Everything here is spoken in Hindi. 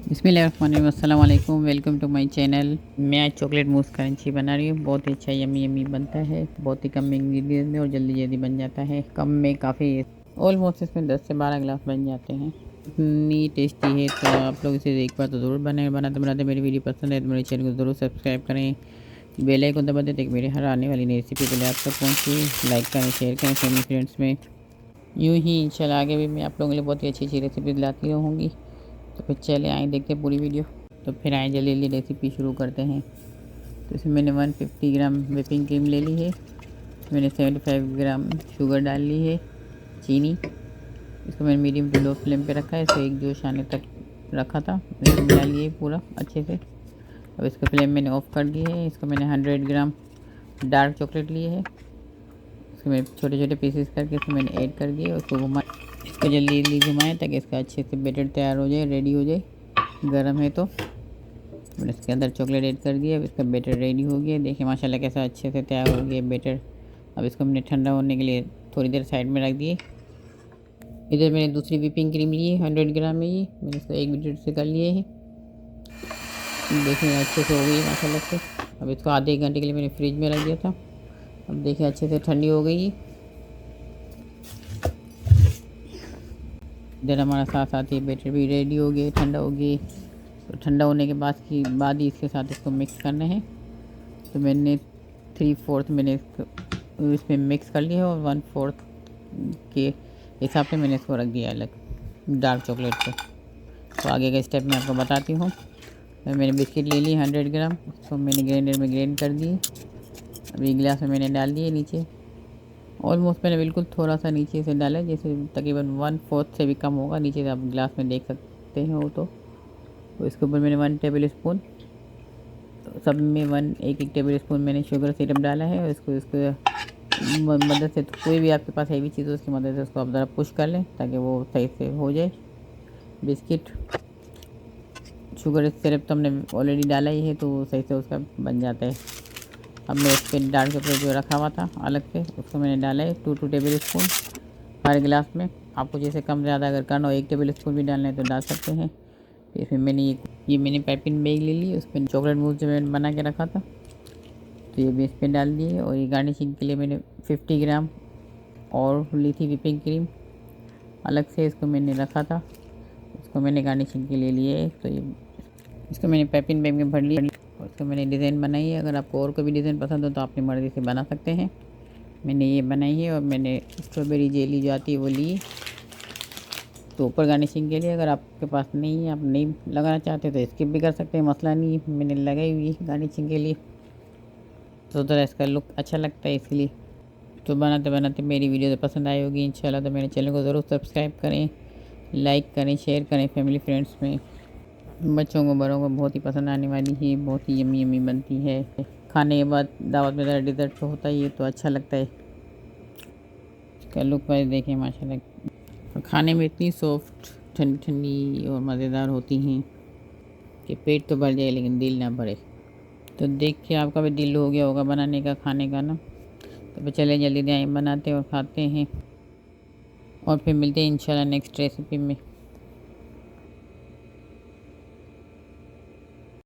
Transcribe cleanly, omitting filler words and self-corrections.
बिस्मिल्लाहिर्रहमानिर्रहीम, अस्सलाम वालेकुम, वेलकम टू माय चैनल। मैं आज चॉकलेट मूस क्रंची बना रही हूँ। बहुत ही अच्छा यमी यमी बनता है, बहुत ही कम इंग्रेडिएंट्स में और जल्दी जल्दी बन जाता है। कम में काफ़ी, ऑलमोस्ट इसमें 10 से 12 गिलास बन जाते हैं। इतनी टेस्टी है तो आप लोग इसे एक बार तो ज़रूर बनाए। बनाते बनाते मेरी वीडियो पसंद है तो मेरे चैनल को ज़रूर सब्सक्राइब करें, बेल आइकन दबा दें ताकि मेरे हर आने वाली नई रेसिपी पहले आप तक पहुँचे। लाइक करें, शेयर करें फैमिली फ्रेंड्स में। यूँ ही इंशाल्लाह आगे भी मैं आप लोगों के लिए बहुत ही अच्छी अच्छी रेसिपी लाती रहूँगी। तो फिर चले आए देखते हैं पूरी वीडियो। तो फिर आए जल्दी जल्दी रेसिपी शुरू करते हैं। तो इसमें मैंने 150 ग्राम व्हिपिंग क्रीम ले ली है। मैंने 75 ग्राम शुगर डाल ली है, चीनी। इसको मैंने मीडियम टू लो फ्लेम पे रखा है। इसको एक जोश आने तक रखा था। इसको मिला लिए पूरा अच्छे से। अब इसका फ्लेम मैंने ऑफ़ कर दी है। इसको मैंने 100 ग्राम डार्क चॉकलेट लिए है। इसको मैंने छोटे छोटे पीसेस करके इसमें मैंने ऐड कर दिए। उसको घुमा, इसको जल्दी जल्दी घुमाएं ताकि इसका अच्छे से बैटर तैयार हो जाए, रेडी हो जाए। गर्म है तो मैंने इसके अंदर चॉकलेट ऐड कर दिया। अब इसका बैटर रेडी हो गया। देखिए माशाल्लाह कैसा अच्छे से तैयार हो गया बैटर। अब इसको मैंने ठंडा होने के लिए थोड़ी देर साइड में रख दिए। इधर मैंने दूसरी व्हिपिंग क्रीम ली है 100 ग्राम में। ये मैंने इसको 1 मिनट से कर लिए है। देखिए अच्छे से हो गई माशाल्लाह से। अब इसको आधे 1 घंटे के लिए मैंने फ्रिज में रख दिया था। अब देखिए अच्छे से ठंडी हो गई। इधर हमारा साथ साथ ही बैटर भी रेडी हो गया, ठंडा हो गया। तो ठंडा होने के बाद ही इसके साथ इसको मिक्स करना है। तो मैंने 3/4 मैंने इसको इसमें मिक्स कर लिया है और 1/4 के हिसाब से मैंने इसको रख दिया अलग डार्क चॉकलेट को। तो आगे का स्टेप मैं आपको बताती हूँ। तो मैंने बिस्किट ले ली 100 ग्राम। उसको मैंने ग्राइंडर में ग्राइंड कर दी। अभी गिलास में मैंने डाल दिए नीचे। ऑलमोस्ट मैंने बिल्कुल थोड़ा सा नीचे से डाला है, जैसे तकरीबन 1/4 से भी कम होगा। नीचे से आप गिलास में देख सकते हैं वो। तो इसके ऊपर मैंने 1 टेबल स्पून, तो सब में 1 टेबल स्पून मैंने शुगर सिरप डाला है। और इसको मदद से, तो कोई भी आपके पास हैवी चीज़ हो उसकी मदद से उसको आप ज़रा पुश कर लें ताकि वो सही से हो जाए। बिस्किट शुगर सिरप तो हमने ऑलरेडी डाला ही है तो सही से उसका बन जाता है। अब मैं इस पर डार्क चॉकलेट जो रखा हुआ था अलग से, उसको मैंने डाला है 2 टेबल स्पून हर गिलास में। आपको जैसे कम ज़्यादा अगर करना हो 1 टेबल स्पून भी डालना है तो डाल सकते हैं। इसमें मैंने ये मैंने पाइपिंग बैग ले ली। उस पर चॉकलेट मूस जो मैंने बना के रखा था तो ये भी इस पर डाल दिए। और ये गार्निशिंग के लिए मैंने 50 ग्राम और ली थी व्हिपिंग क्रीम अलग से, इसको मैंने रखा था। इसको मैंने गार्निशिंग के लिए लिए। तो ये इसको मैंने पाइपिंग बैग में भर लिया और इसको मैंने डिज़ाइन बनाई है। अगर आपको और कोई भी डिज़ाइन पसंद हो तो अपनी मर्ज़ी से बना सकते हैं। मैंने ये बनाई है। और मैंने स्ट्रॉबेरी जेली जो आती है वो ली। तो ऊपर गार्निशिंग के लिए अगर आपके पास नहीं है, आप नहीं लगाना चाहते तो स्किप भी कर सकते हैं, मसला नहीं है। मैंने लगाई हुई है गार्निशिंग के लिए, तो ज़रा इसका लुक अच्छा लगता है इसलिए। तो बनाते बनाते मेरी वीडियो तो पसंद आई होगी इंशाल्लाह। तो मेरे चैनल को ज़रूर सब्सक्राइब करें, लाइक करें, शेयर करें फैमिली फ्रेंड्स में। बच्चों को बड़ों को बहुत ही पसंद आने वाली है। बहुत ही यमी यमी बनती है। खाने के बाद दावत में ज़रा डिज़र्ट तो होता ही है तो अच्छा लगता है। इसका लुक वाइज देखिए माशाल्लाह। और खाने में इतनी सॉफ्ट, ठंडी ठंडी और मज़ेदार होती हैं कि पेट तो भर जाए लेकिन दिल ना भरे। तो देख के आपका भी दिल हो गया होगा बनाने का, खाने का ना। तो चले जल्दी बनाते और खाते हैं और फिर मिलते हैं इंशाल्लाह नेक्स्ट रेसिपी में।